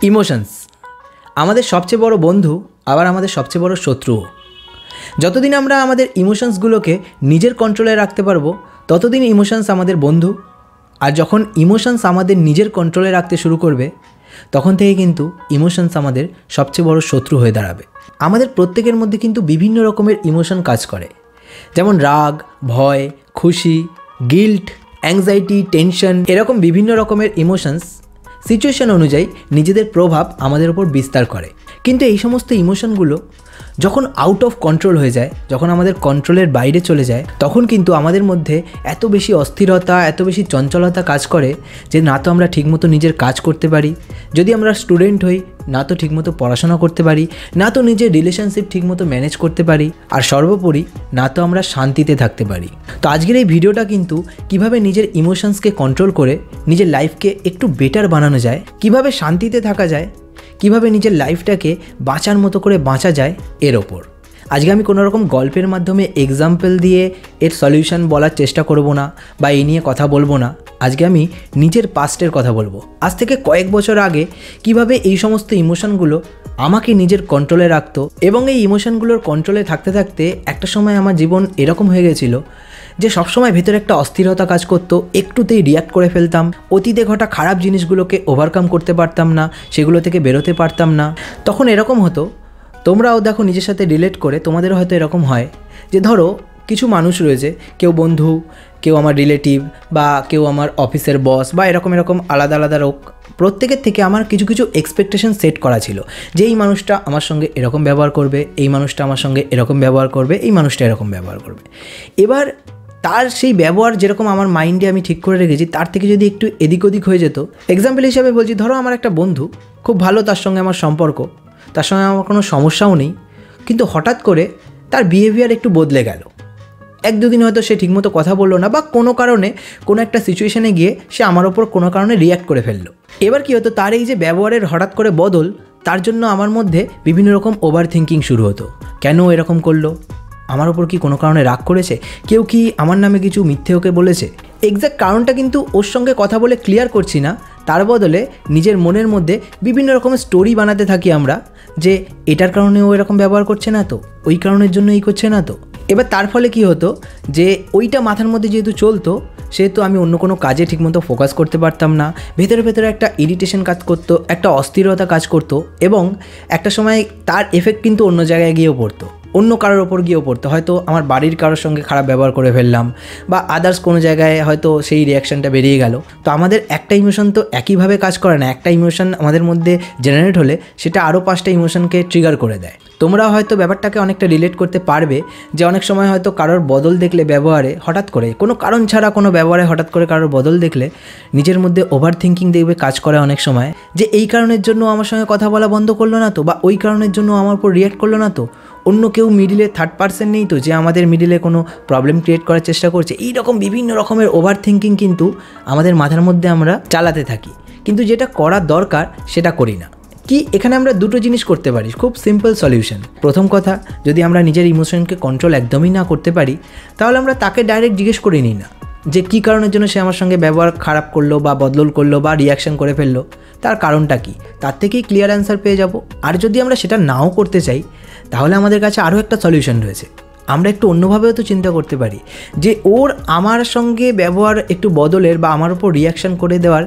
Emotions আমাদের সবচেয়ে বড় বন্ধু আবার আমাদের সবচেয়ে বড় শত্রু। যতদিন আমরা আমাদের ইমোশনসগুলোকে নিজের কন্ট্রোলে রাখতে পারবো ততদিন ইমোশনস আমাদের বন্ধু, আর যখন ইমোশনস আমাদের নিজের কন্ট্রোলে রাখতে শুরু করবে তখন থেকে কিন্তু ইমোশনস আমাদের সবচেয়ে বড় শত্রু হয়ে দাঁড়াবে। আমাদের প্রত্যেকের মধ্যে কিন্তু বিভিন্ন রকমের ইমোশন কাজ করে, যেমন রাগ, ভয়, খুশি, গিল্ট, অ্যাংজাইটি, টেনশন, এরকম বিভিন্ন রকমের ইমোশনস সিচুয়েশন অনুযায়ী নিজেদের প্রভাব আমাদের উপর বিস্তার করে। কিন্তু এই সমস্ত ইমোশনগুলো যখন আউট অফ কন্ট্রোল হয়ে যায়, যখন আমাদের কন্ট্রোলের বাইরে চলে যায়, তখন কিন্তু আমাদের মধ্যে এত বেশি অস্থিরতা, এত বেশি চঞ্চলতা কাজ করে যে না তো আমরা ঠিকমতো নিজের কাজ করতে পারি, যদি আমরা স্টুডেন্ট হই না তো ঠিকমতো পড়াশোনা করতে পারি, না তো নিজের রিলেশনশিপ ঠিকমতো ম্যানেজ করতে পারি, আর সর্বোপরি না তো আমরা শান্তিতে থাকতে পারি। তো আজকের এই ভিডিওটা কিন্তু কিভাবে নিজের ইমোশনসকে কন্ট্রোল করে নিজের লাইফকে একটু বেটার বানানো যায়, কিভাবে শান্তিতে থাকা যায়, কিভাবে নিজের লাইফটাকে বাঁচার মতো করে বাঁচা যায়, এর ওপর আজকে আমি কোনো রকম গল্পের মাধ্যমে এক্সাম্পল দিয়ে এর সলিউশন বলার চেষ্টা করব না বা এই নিয়ে কথা বলবো না। আজকে আমি নিজের পাস্টের কথা বলবো, আজ থেকে কয়েক বছর আগে কিভাবে এই সমস্ত ইমোশনগুলো আমাকে নিজের কন্ট্রোলে রাখতো, এবং এই ইমোশনগুলোর কন্ট্রোলে থাকতে থাকতে একটা সময় আমার জীবন এরকম হয়ে গেছিলো যে সবসময় ভেতরে একটা অস্থিরতা কাজ করতো, একটুতেই রিয়াক্ট করে ফেলতাম, অতীতে ঘটা খারাপ জিনিসগুলোকে ওভারকাম করতে পারতাম না, সেগুলো থেকে বেরোতে পারতাম না। তখন এরকম হতো, তোমরাও দেখো নিজের সাথে রিলেট করে তোমাদের হয়তো এরকম হয় যে ধরো কিছু মানুষ রয়েছে, কেউ বন্ধু, কেউ আমার রিলেটিভ, বা কেউ আমার অফিসের বস, বা এরকম আলাদা আলাদা লোক, প্রত্যেকের থেকে আমার কিছু কিছু এক্সপেকটেশন সেট করা ছিল যে এই মানুষটা আমার সঙ্গে এরকম ব্যবহার করবে, এই মানুষটা আমার সঙ্গে এরকম ব্যবহার করবে, এই মানুষটা এরকম ব্যবহার করবে। এবার তার সেই ব্যবহার যেরকম আমার মাইন্ডে আমি ঠিক করে রেখেছি তার থেকে যদি একটু এদিক ওদিক হয়ে যেত, এক্সাম্পল হিসাবে বলছি, ধরো আমার একটা বন্ধু খুব ভালো, তার সঙ্গে আমার সম্পর্ক, তার সঙ্গে আমার কোনো সমস্যাও নেই, কিন্তু হঠাৎ করে তার বিহেভিয়ার একটু বদলে গেল। এক দুদিন হয়তো সে ঠিকমতো কথা বললো না, বা কোনো কারণে কোনো একটা সিচুয়েশানে গিয়ে সে আমার ওপর কোনো কারণে রিয়্যাক্ট করে ফেললো। এবার কী হতো, তার এই যে ব্যবহারের হঠাৎ করে বদল, তার জন্য আমার মধ্যে বিভিন্ন রকম ওভার থিঙ্কিং শুরু হতো। কেন এরকম করলো? আমার ওপর কি কোনো কারণে রাগ করেছে? কেউ কি আমার নামে কিছু মিথ্যে ওকে বলেছে? এক্স্যাক্ট কারণটা কিন্তু ওর সঙ্গে কথা বলে ক্লিয়ার করছি না, তার বদলে নিজের মনের মধ্যে বিভিন্ন রকমের স্টোরি বানাতে থাকি আমরা, যে এটার কারণে ও এরকম ব্যবহার করছে না তো, ওই কারণের জন্য এই করছে না তো। এবার তার ফলে কি হতো, যে ওইটা মাথার মধ্যে যেহেতু চলতো, সেহেতু আমি অন্য কোনো কাজে ঠিকমতো ফোকাস করতে পারতাম না, ভেতরে ভেতরে একটা ইরিটেশন কাজ করতো, একটা অস্থিরতা কাজ করতো, এবং একটা সময় তার এফেক্ট কিন্তু অন্য জায়গায় গিয়েও পড়তো, অন্য কারোর ওপর গিয়েও পড়তো। হয়তো আমার বাড়ির কারোর সঙ্গে খারাপ ব্যবহার করে ফেললাম, বা আদার্স কোনো জায়গায় হয়তো সেই রিয়াকশানটা বেরিয়ে গেল। তো আমাদের একটা ইমোশন তো একইভাবে কাজ করে না, একটা ইমোশন আমাদের মধ্যে জেনারেট হলে সেটা আরও 5টা ইমোশনকে ট্রিগার করে দেয়। তোমরা হয়তো ব্যাপারটাকে অনেকটা রিলেট করতে পারবে, যে অনেক সময় হয়তো কারোর বদল দেখলে ব্যবহারে, হঠাৎ করে কোনো কারণ ছাড়া কোনো ব্যবহারে হঠাৎ করে কারোর বদল দেখলে নিজের মধ্যে ওভার থিঙ্কিং দেখবে কাজ করে অনেক সময়, যে এই কারণের জন্য আমার সঙ্গে কথা বলা বন্ধ করলো না তো, বা ওই কারণের জন্য আমার উপর রিয়্যাক্ট করলো না তো, অন্য কেউ মিডিলে থার্ড পার্সন নেই তো যে আমাদের মিডিলে কোনো প্রবলেম ক্রিয়েট করার চেষ্টা করছে। এইরকম বিভিন্ন রকমের ওভার থিঙ্কিং কিন্তু আমাদের মাথার মধ্যে আমরা চালাতে থাকি, কিন্তু যেটা করার দরকার সেটা করি না। কি এখানে আমরা দুটো জিনিস করতে পারি, খুব সিম্পল সলিউশন। প্রথম কথা, যদি আমরা নিজের ইমোশনকে কন্ট্রোল একদমই না করতে পারি, তাহলে আমরা তাকে ডাইরেক্ট জিজ্ঞেস করে নিই না যে কী কারণের জন্য সে আমার সঙ্গে ব্যবহার খারাপ করলো, বা বদল করলো, বা রিয়াকশান করে ফেললো, তার কারণটা কী, তার থেকেই ক্লিয়ার অ্যান্সার পেয়ে যাব। আর যদি আমরা সেটা নাও করতে চাই, তাহলে আমাদের কাছে আরও একটা সলিউশন রয়েছে। আমরা একটু অন্যভাবেও তো চিন্তা করতে পারি, যে ওর আমার সঙ্গে ব্যবহার একটু বদলের বা আমার উপর রিয়াকশান করে দেওয়ার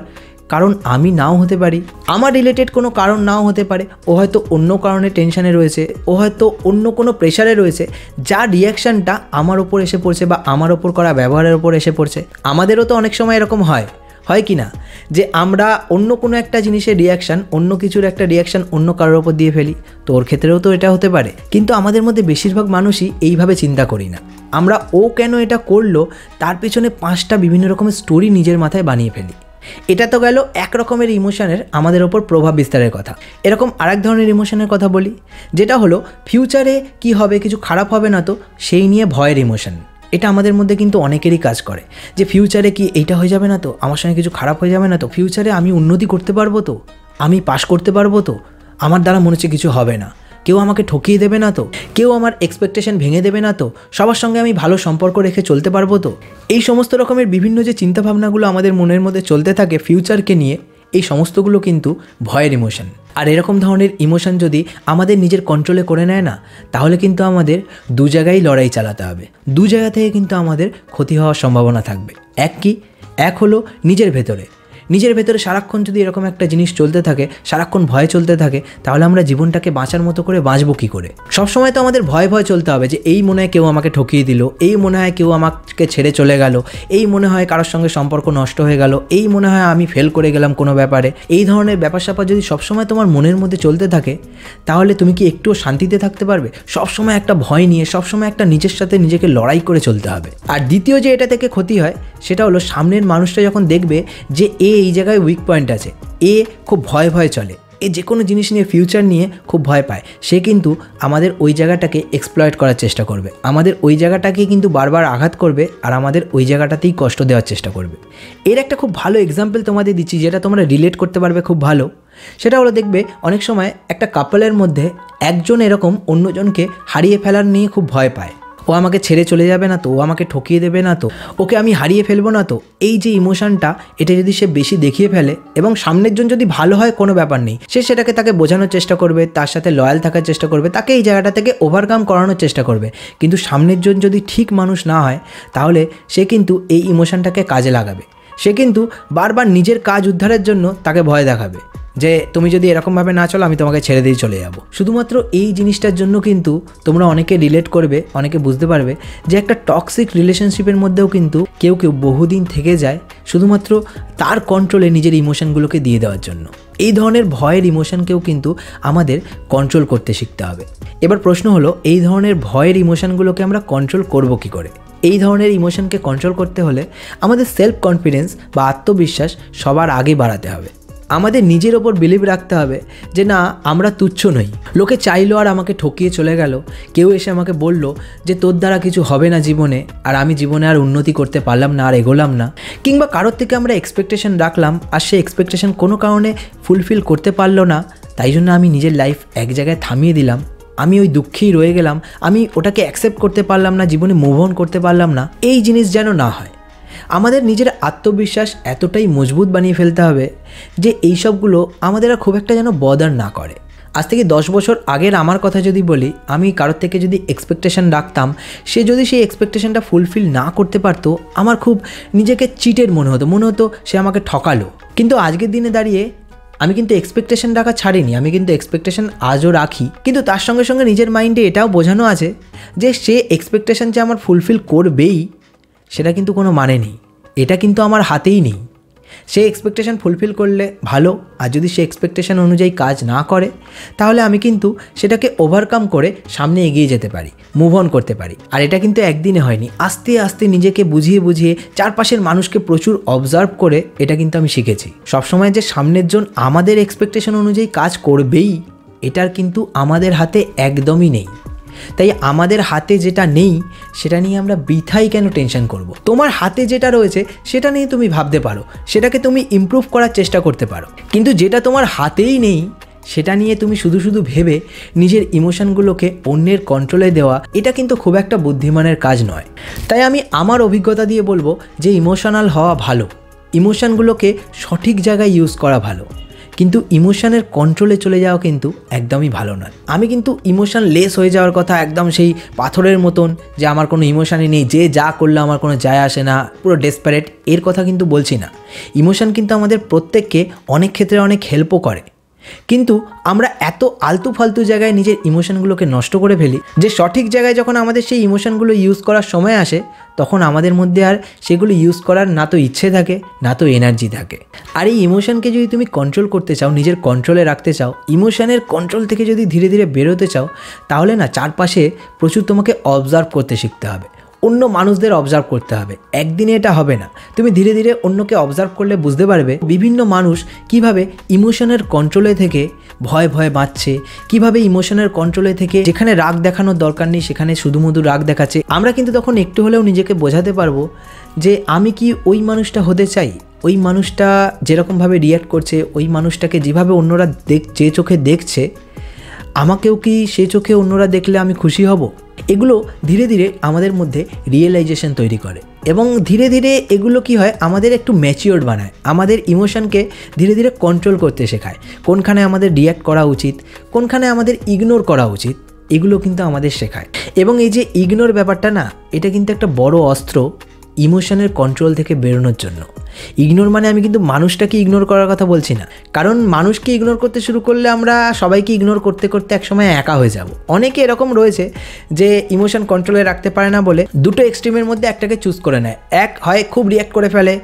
কারণ আমি নাও হতে পারি, আমার রিলেটেড কোনো কারণ নাও হতে পারে, ও হয়তো অন্য কারণে টেনশানে রয়েছে, ও হয়তো অন্য কোনো প্রেশারে রয়েছে, যার রিয়াকশানটা আমার ওপর এসে পড়ছে বা আমার ওপর করা ব্যবহারের ওপর এসে পড়ছে। আমাদেরও তো অনেক সময় এরকম হয় কি না, যে আমরা অন্য কোনো একটা জিনিসের রিয়াকশান, অন্য কিছুর একটা রিয়াকশান অন্য কারোর ওপর দিয়ে ফেলি। তো ওর ক্ষেত্রেও তো এটা হতে পারে, কিন্তু আমাদের মধ্যে বেশিরভাগ মানুষই এইভাবে চিন্তা করি না। আমরা ও কেন এটা করলো তার পেছনে 5টা বিভিন্ন রকমের স্টোরি নিজের মাথায় বানিয়ে ফেলি। এটা তো গেল এক রকমের ইমোশনের আমাদের ওপর প্রভাব বিস্তারের কথা। এরকম আরেক ধরনের ইমোশনের কথা বলি, যেটা হলো ফিউচারে কি হবে, কিছু খারাপ হবে না তো, সেই নিয়ে ভয়ের ইমোশন। এটা আমাদের মধ্যে কিন্তু অনেকেরই কাজ করে, যে ফিউচারে কি এইটা হয়ে যাবে না তো, আমার সঙ্গে কিছু খারাপ হয়ে যাবে না তো, ফিউচারে আমি উন্নতি করতে পারবো তো, আমি পাস করতে পারবো তো, আমার দ্বারা মনে হচ্ছে কিছু হবে না, কেউ আমাকে ঠকিয়ে দেবে না তো, কেউ আমার এক্সপেকটেশন ভেঙে দেবে না তো, সবার সঙ্গে আমি ভালো সম্পর্ক রেখে চলতে পারবো তো। এই সমস্ত রকমের বিভিন্ন যে চিন্তাভাবনাগুলো আমাদের মনের মধ্যে চলতে থাকে ফিউচারকে নিয়ে, এই সমস্তগুলো কিন্তু ভয়ের ইমোশন। আর এরকম ধরনের ইমোশন যদি আমাদের নিজের কন্ট্রোলে করে নেয় না, তাহলে কিন্তু আমাদের দু জায়গায় লড়াই চালাতে হবে। দু জায়গা থেকে কিন্তু আমাদের ক্ষতি হওয়ার সম্ভাবনা থাকবে। এক হলো নিজের ভেতরে সারাক্ষণ যদি এরকম একটা জিনিস চলতে থাকে, সারাক্ষণ ভয় চলতে থাকে, তাহলে আমরা জীবনটাকে বাঁচার মতো করে বাঁচবো কী করে? সবসময় তো আমাদের ভয় চলতে হবে যে এই মনে হয় কেউ আমাকে ঠকিয়ে দিল, এই মনে হয় কেউ আমাকে ছেড়ে চলে গেল, এই মনে হয় কারোর সঙ্গে সম্পর্ক নষ্ট হয়ে গেল, এই মনে হয় আমি ফেল করে গেলাম কোনো ব্যাপারে। এই ধরনের ব্যাপার স্যাপার যদি সবসময় তোমার মনের মধ্যে চলতে থাকে, তাহলে তুমি কি একটুও শান্তিতে থাকতে পারবে? সবসময় একটা ভয় নিয়ে, সবসময় একটা নিজের সাথে নিজেকে লড়াই করে চলতে হবে। আর দ্বিতীয় যে এটা থেকে ক্ষতি হয়, সেটা হলো সামনের মানুষটা যখন দেখবে যে এই জায়গায় উইক পয়েন্ট আছে, খুব ভয় চলে, যে কোনো জিনিস নিয়ে, ফিউচার নিয়ে খুব ভয় পায়, সে কিন্তু আমাদের ওই জায়গাটাকে এক্সপ্লয়েট করার চেষ্টা করবে, আমাদের ওই জায়গাটাকে কিন্তু বারবার আঘাত করবে, আর আমাদের ওই জায়গাটাতেই কষ্ট দেওয়ার চেষ্টা করবে। এর একটা খুব ভালো এক্সাম্পল তোমাদের দিচ্ছি, যেটা তোমরা রিলেট করতে পারবে খুব ভালো। সেটা হলো, দেখবে অনেক সময় একটা কাপলের মধ্যে একজন এরকম অন্যজনকে হারিয়ে ফেলার নিয়ে খুব ভয় পায়। ও আমাকে ছেড়ে চলে যাবে না তো, ও আমাকে ঠকিয়ে দেবে না তো, ওকে আমি হারিয়ে ফেলবো না তো। এই যে ইমোশনটা, এটা যদি সে বেশি দেখিয়ে ফেলে এবং সামনের জন যদি ভালো হয় কোনো ব্যাপার নেই, সে সেটাকে তাকে বোঝানোর চেষ্টা করবে, তার সাথে লয়াল থাকার চেষ্টা করবে, তাকে এই জায়গাটা থেকে ওভারকাম করানোর চেষ্টা করবে। কিন্তু সামনের জন যদি ঠিক মানুষ না হয়, তাহলে সে কিন্তু এই ইমোশনটাকে কাজে লাগাবে। সে কিন্তু বারবার নিজের কাজ উদ্ধারের জন্য তাকে ভয় দেখাবে যে তুমি যদি এরকমভাবে না চলো, আমি তোমাকে ছেড়ে দিয়ে চলে যাব। শুধুমাত্র এই জিনিসটার জন্য কিন্তু তোমরা অনেকে রিলেট করবে, অনেকে বুঝতে পারবে যে একটা টক্সিক রিলেশনশিপের মধ্যেও কিন্তু কেউ বহুদিন থেকে যায় শুধুমাত্র তার কন্ট্রোলে নিজের ইমোশনগুলোকে দিয়ে দেওয়ার জন্য। এই ধরনের ভয়ের ইমোশনকেও কিন্তু আমাদের কন্ট্রোল করতে শিখতে হবে। এবার প্রশ্ন হলো, এই ধরনের ভয়ের ইমোশনগুলোকে আমরা কন্ট্রোল করব কী করে? এই ধরনের ইমোশনকে কন্ট্রোল করতে হলে আমাদের সেলফ কনফিডেন্স বা আত্মবিশ্বাস সবার আগে বাড়াতে হবে। আমাদের নিজের ওপর বিলিভ রাখতে হবে যে না, আমরা তুচ্ছ নই। লোকে চাইলো আর আমাকে ঠকিয়ে চলে গেল, কেউ এসে আমাকে বলল যে তোর দ্বারা কিছু হবে না জীবনে, আর আমি জীবনে আর উন্নতি করতে পারলাম না, আর এগোলাম না। কিংবা কারোর থেকে আমরা এক্সপেকটেশন রাখলাম, আর সেই এক্সপেকটেশন কোনো কারণে ফুলফিল করতে পারলো না, তাই জন্য আমি নিজের লাইফ এক জায়গায় থামিয়ে দিলাম, আমি ওই দুঃখেই রয়ে গেলাম, আমি ওটাকে অ্যাকসেপ্ট করতে পারলাম না, জীবনে মুভ অন করতে পারলাম না। এই জিনিস যেন না হয়। আমাদের নিজের আত্মবিশ্বাস এতটাই মজবুত বানিয়ে ফেলতে হবে যে এই সবগুলো আমাদের আর খুব একটা যেন বদার না করে। আজ থেকে 10 বছর আগের আমার কথা যদি বলি, আমি কারোর থেকে যদি এক্সপেকটেশন রাখতাম, সে যদি সেই এক্সপেকটেশনটা ফুলফিল না করতে পারতো, আমার খুব নিজেকে চিটেড মনে হতো সে আমাকে ঠকালো। কিন্তু আজকের দিনে দাঁড়িয়ে আমি কিন্তু এক্সপেকটেশন রাখা ছাড়িনি, আমি কিন্তু এক্সপেকটেশন আজও রাখি, কিন্তু তার সঙ্গে সঙ্গে নিজের মাইন্ডে এটাও বোঝানো আছে যে সে এক্সপেকটেশন যে আমার ফুলফিল করবেই সেটা কিন্তু কোনো মানে নেই, এটা কিন্তু আমার হাতেই নেই। সে এক্সপেকটেশন ফুলফিল করলে ভালো, আর যদি সে এক্সপেকটেশন অনুযায়ী কাজ না করে, তাহলে আমি কিন্তু সেটাকে ওভারকাম করে সামনে এগিয়ে যেতে পারি, মুভ অন করতে পারি। আর এটা কিন্তু একদিনে হয়নি, আস্তে আস্তে নিজেকে বুঝিয়ে চারপাশের মানুষকে প্রচুর অবজার্ভ করে এটা কিন্তু আমি শিখেছি। সবসময় যে সামনের জন আমাদের এক্সপেকটেশন অনুযায়ী কাজ করবেই, এটার কিন্তু আমাদের হাতে একদমই নেই। তাই আমাদের হাতে যেটা নেই সেটা নিয়ে আমরা বৃথাই কেন টেনশন করব? তোমার হাতে যেটা রয়েছে সেটা নিয়ে তুমি ভাবতে পারো, সেটাকে তুমি ইমপ্রুভ করার চেষ্টা করতে পারো। কিন্তু যেটা তোমার হাতেই নেই সেটা নিয়ে তুমি শুধু ভেবে নিজের ইমোশনগুলোকে অন্যের কন্ট্রোলে দেওয়া, এটা কিন্তু খুব একটা বুদ্ধিমানের কাজ নয়। তাই আমি আমার অভিজ্ঞতা দিয়ে বলবো যে ইমোশনাল হওয়া ভালো, ইমোশনগুলোকে সঠিক জায়গায় ইউজ করা ভালো, কিন্তু ইমোশনের কন্ট্রোলে চলে যাওয়া কিন্তু একদমই ভালো নয়। আমি কিন্তু ইমোশন লেস হয়ে যাওয়ার কথা, একদম সেই পাথরের মতন যে আমার কোনো ইমোশনই নেই, যে যা করলে আমার কোনো যায় আসে না, পুরো ডেসপারেট, এর কথা কিন্তু বলছি না। ইমোশন কিন্তু আমাদের প্রত্যেককে অনেক ক্ষেত্রে অনেক হেল্পও করে, কিন্তু আমরা এত আলতু ফালতু জায়গায় নিজের ইমোশনগুলোকে নষ্ট করে ফেলি যে সঠিক জায়গায় যখন আমাদের সেই ইমোশনগুলো ইউজ করার সময় আসে, তখন আমাদের মধ্যে আর সেগুলো ইউজ করার না তো ইচ্ছে থাকে, না তো এনার্জি থাকে। আর এই ইমোশনকে যদি তুমি কন্ট্রোল করতে চাও, নিজের কন্ট্রোলে রাখতে চাও, ইমোশনের কন্ট্রোল থেকে যদি ধীরে ধীরে বেরোতে চাও, তাহলে না চারপাশে প্রচুর তোমাকে অবজার্ভ করতে শিখতে হবে, অন্য মানুষদের অবজার্ভ করতে হবে। একদিনে এটা হবে না, তুমি ধীরে ধীরে অন্যকে অবজার্ভ করলে বুঝতে পারবে বিভিন্ন মানুষ কিভাবে ইমোশনের কন্ট্রোলে থেকে ভয় বাঁচছে, কিভাবে ইমোশনের কন্ট্রোলে থেকে যেখানে রাগ দেখানোর দরকার নেই সেখানে শুধুমধু রাগ দেখাচ্ছে। আমরা কিন্তু তখন একটু হলেও নিজেকে বোঝাতে পারবো যে আমি কি ওই মানুষটা হতে চাই, ওই মানুষটা যেরকমভাবে রিয়্যাক্ট করছে, ওই মানুষটাকে যেভাবে অন্যরা যে চোখে দেখছে, আমাকেও কি সে চোখে অন্যরা দেখলে আমি খুশি হব? এগুলো ধীরে ধীরে আমাদের মধ্যে রিয়েলাইজেশন তৈরি করে এবং ধীরে ধীরে এগুলো কি হয় আমাদের একটু ম্যাচিওর বানায়, আমাদের ইমোশনকে ধীরে ধীরে কন্ট্রোল করতে শেখায়, কোনখানে আমাদের রিয়্যাক্ট করা উচিত, কোনখানে আমাদের ইগনোর করা উচিত, এগুলো কিন্তু আমাদের শেখায়। এবং এই যে ইগনোর ব্যাপারটা না, এটা কিন্তু একটা বড় অস্ত্র ইমোশনের কন্ট্রোল থেকে বেরোনোর জন্য। ইগনোর মানে আমি কিন্তু মানুষটাকে ইগনোর করার কথা বলছি না, কারণ মানুষকে ইগনোর করতে শুরু করলে আমরা সবাইকে ইগনোর করতে করতে একসময় একা হয়ে যাব। অনেকে এরকম রয়েছে যে ইমোশন কন্ট্রোলে রাখতে পারে না বলে দুটো এক্সট্রিমের মধ্যে একটাকে চুজ করে নেয়। এক হয় খুব রিয়্যাক্ট করে ফেলে,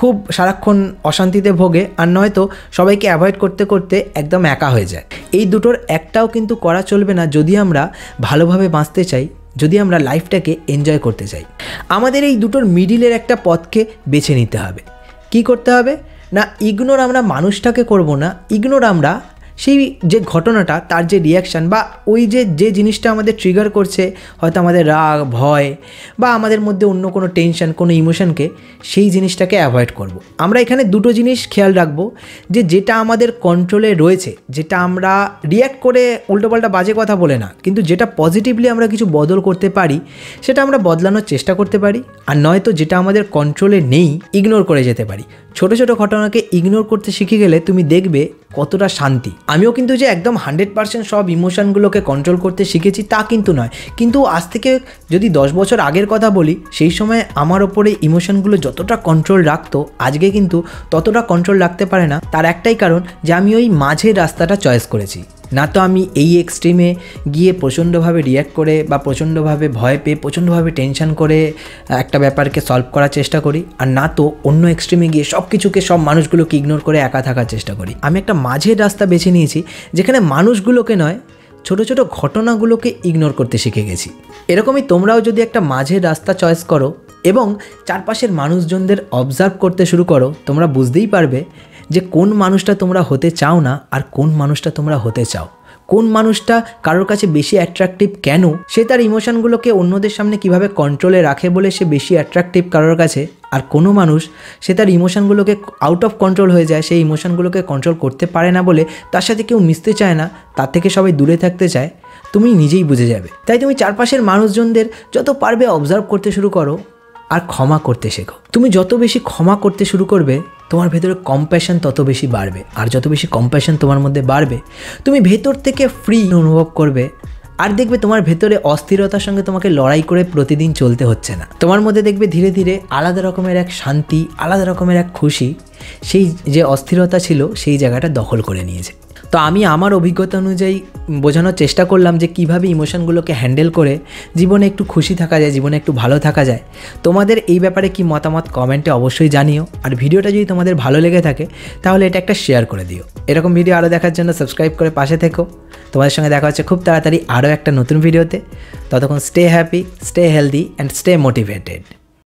খুব সারাক্ষণ অশান্তিতে ভোগে, আর নয়তো সবাইকে অ্যাভয়েড করতে করতে একদম একা হয়ে যায়। এই দুটোর একটাও কিন্তু করা চলবে না যদি আমরা ভালোভাবে বাঁচতে চাই, যদি আমরা লাইফটাকে এনজয় করতে চাই। আমাদের এই দুটোর মিডিলের একটা পথকে বেছে নিতে হবে। কি করতে হবে না, ইগনোর আমরা মানুষটাকে করব না, ইগনোর আমরা সেই যে ঘটনাটা, তার যে রিয়াকশান বা ওই যে জিনিসটা আমাদের ট্রিগার করছে, হয়তো আমাদের রাগ, ভয় বা আমাদের মধ্যে অন্য কোনো টেনশন, কোনো ইমোশনকে, সেই জিনিসটাকে অ্যাভয়েড করব। আমরা এখানে দুটো জিনিস খেয়াল রাখবো, যে যেটা আমাদের কন্ট্রোলে রয়েছে, যেটা আমরা রিয়্যাক্ট করে উল্টোপাল্টা বাজে কথা বলে না, কিন্তু যেটা পজিটিভলি আমরা কিছু বদল করতে পারি, সেটা আমরা বদলানোর চেষ্টা করতে পারি। আর নয়তো যেটা আমাদের কন্ট্রোলে নেই, ইগনোর করে যেতে পারি। ছোটো ছোটো ঘটনাকে ইগনোর করতে শিখে গেলে তুমি দেখবে কতটা শান্তি। আমিও কিন্তু যে একদম 100% সব ইমোশনগুলোকে কন্ট্রোল করতে শিখেছি তা কিন্তু নয়, কিন্তু আজ থেকে যদি 10 বছর আগের কথা বলি, সেই সময় আমার ওপরে ইমোশনগুলো যতটা কন্ট্রোল রাখতো, আজকে কিন্তু ততটা কন্ট্রোল রাখতে পারে না। তার একটাই কারণ যে আমি ওই মাঝের রাস্তাটা চয়েস করেছি। না তো আমি এই এক্সট্রিমে গিয়ে প্রচণ্ডভাবে রিয়্যাক্ট করে বা প্রচণ্ডভাবে ভয় পেয়ে প্রচণ্ডভাবে টেনশন করে একটা ব্যাপারকে সলভ করার চেষ্টা করি, আর না তো অন্য এক্সট্রিমে গিয়ে সব কিছুকে, সব মানুষগুলোকে ইগনোর করে একা থাকার চেষ্টা করি। আমি একটা মাঝের রাস্তা বেছে নিয়েছি, যেখানে মানুষগুলোকে নয়, ছোটো ছোটো ঘটনাগুলোকে ইগনোর করতে শিখে গেছি। এরকমই তোমরাও যদি একটা মাঝের রাস্তা চয়েস করো এবং চারপাশের মানুষজনদের অবজার্ভ করতে শুরু করো, তোমরা বুঝতেই পারবে যে কোন মানুষটা তোমরা হতে চাও না আর কোন মানুষটা তোমরা হতে চাও। কোন মানুষটা কারোর কাছে বেশি অ্যাট্রাকটিভ, কেন সে তার ইমোশনগুলোকে অন্যদের সামনে কিভাবে কন্ট্রোলে রাখে বলে সে বেশি অ্যাট্রাকটিভ কারোর কাছে, আর কোনো মানুষ সে তার ইমোশনগুলোকে আউট অফ কন্ট্রোল হয়ে যায়, সেই ইমোশনগুলোকে কন্ট্রোল করতে পারে না বলে তার সাথে কেউ মিশতে চায় না, তার থেকে সবাই দূরে থাকতে চায়। তুমি নিজেই বুঝে যাবে। তাই তুমি চারপাশের মানুষজনদের যত পারবে অবজার্ভ করতে শুরু করো আর ক্ষমা করতে শেখো। তুমি যত বেশি ক্ষমা করতে শুরু করবে, তোমার ভেতরে কম্প্যাশন তত বেশি বাড়বে, আর যত বেশি কম্প্যাশন তোমার মধ্যে বাড়বে, তুমি ভেতর থেকে ফ্রি অনুভব করবে। আর দেখবে তোমার ভেতরে অস্থিরতার সঙ্গে তোমাকে লড়াই করে প্রতিদিন চলতে হচ্ছে না। তোমার মধ্যে দেখবে ধীরে ধীরে আলাদা রকমের এক শান্তি, আলাদা রকমের এক খুশি, সেই যে অস্থিরতা ছিল সেই জায়গাটা দখল করে নিয়েছে। তো আমি আমার অভিজ্ঞতা অনুযায়ী বোঝানোর চেষ্টা করলাম যে কীভাবে ইমোশনগুলোকে হ্যান্ডেল করে জীবনে একটু খুশি থাকা যায়, জীবনে একটু ভালো থাকা যায়। তোমাদের এই ব্যাপারে কি মতামত কমেন্টে অবশ্যই জানিও। আর ভিডিওটা যদি তোমাদের ভালো লেগে থাকে তাহলে এটা একটা শেয়ার করে দিও। এরকম ভিডিও আরও দেখার জন্য সাবস্ক্রাইব করে পাশে থেকো। তোমাদের সঙ্গে দেখা হচ্ছে খুব তাড়াতাড়ি আরও একটা নতুন ভিডিওতে। ততক্ষণ stay happy, stay healthy and stay motivated.